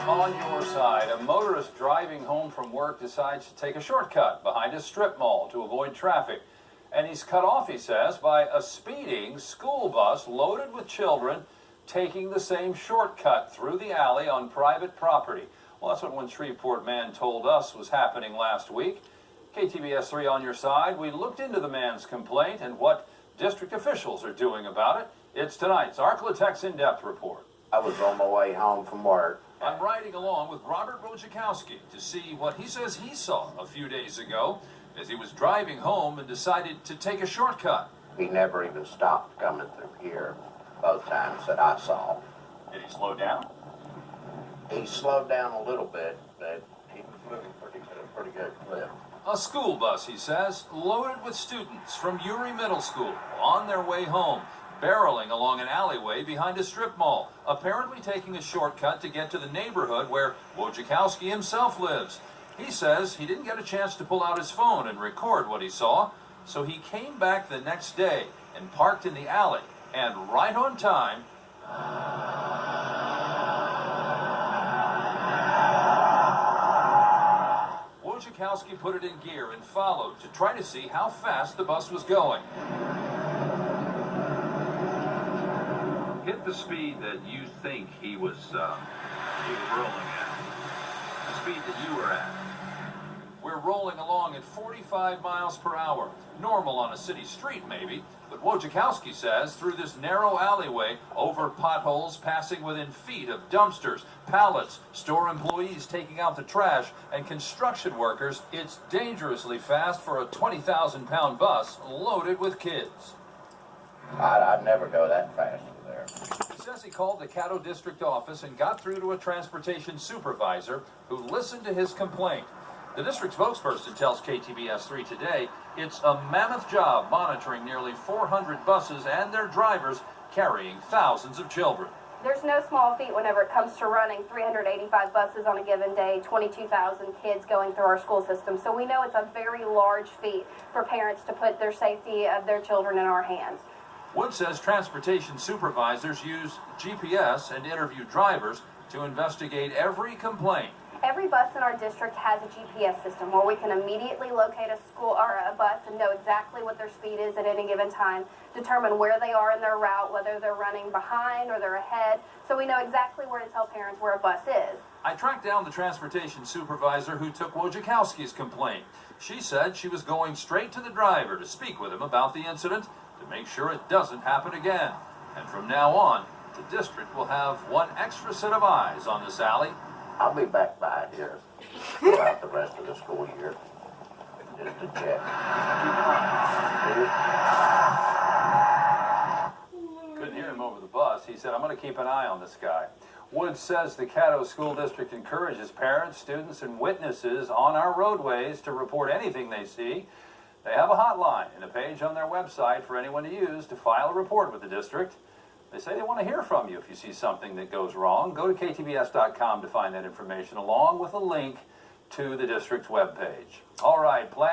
On your side, a motorist driving home from work decides to take a shortcut behind a strip mall to avoid traffic. And he's cut off, he says, by a speeding school bus loaded with children taking the same shortcut through the alley on private property. Well, that's what one Shreveport man told us was happening last week. KTBS 3 on your side, we looked into the man's complaint and what district officials are doing about it. It's tonight's Arklatex In-Depth report. I was on my way home from work. I'm riding along with Robert Wojciechowski to see what he says he saw a few days ago as he was driving home and decided to take a shortcut. He never even stopped coming through here both times that I saw. Did he slow down? He slowed down a little bit, but he was moving pretty good clip. A school bus, he says, loaded with students from Uri Middle School on their way home, barreling along an alleyway behind a strip mall, apparently taking a shortcut to get to the neighborhood where Wojciechowski himself lives. He says he didn't get a chance to pull out his phone and record what he saw, so he came back the next day and parked in the alley, and right on time, Wojciechowski put it in gear and followed to try to see how fast the bus was going. Hit the speed that you think he was rolling at. The speed that you were at. We're rolling along at 45 miles per hour. Normal on a city street, maybe. But Wojciechowski says through this narrow alleyway, over potholes, passing within feet of dumpsters, pallets, store employees taking out the trash, and construction workers, it's dangerously fast for a 20,000-pound bus loaded with kids. I'd never go that fast through there. He says he called the Caddo District office and got through to a transportation supervisor who listened to his complaint. The district spokesperson tells KTBS 3 today it's a mammoth job monitoring nearly 400 buses and their drivers carrying thousands of children. There's no small feat whenever it comes to running 385 buses on a given day, 22,000 kids going through our school system. So we know it's a very large feat for parents to put their safety of their children in our hands. Wood says transportation supervisors use GPS and interview drivers to investigate every complaint. Every bus in our district has a GPS system where we can immediately locate a school or a bus and know exactly what their speed is at any given time, determine where they are in their route, whether they're running behind or they're ahead, so we know exactly where to tell parents where a bus is. I tracked down the transportation supervisor who took Wojciechowski's complaint. She said she was going straight to the driver to speak with him about the incident to make sure it doesn't happen again. And from now on, the district will have one extra set of eyes on this alley. I'll be back by here throughout the rest of the school year, just to check. Couldn't hear him over the bus. He said, I'm going to keep an eye on this guy. Woods says the Caddo School District encourages parents, students, and witnesses on our roadways to report anything they see. They have a hotline and a page on their website for anyone to use to file a report with the district. They say they want to hear from you if you see something that goes wrong. Go to ktbs.com to find that information, along with a link to the district's webpage. All right, plan.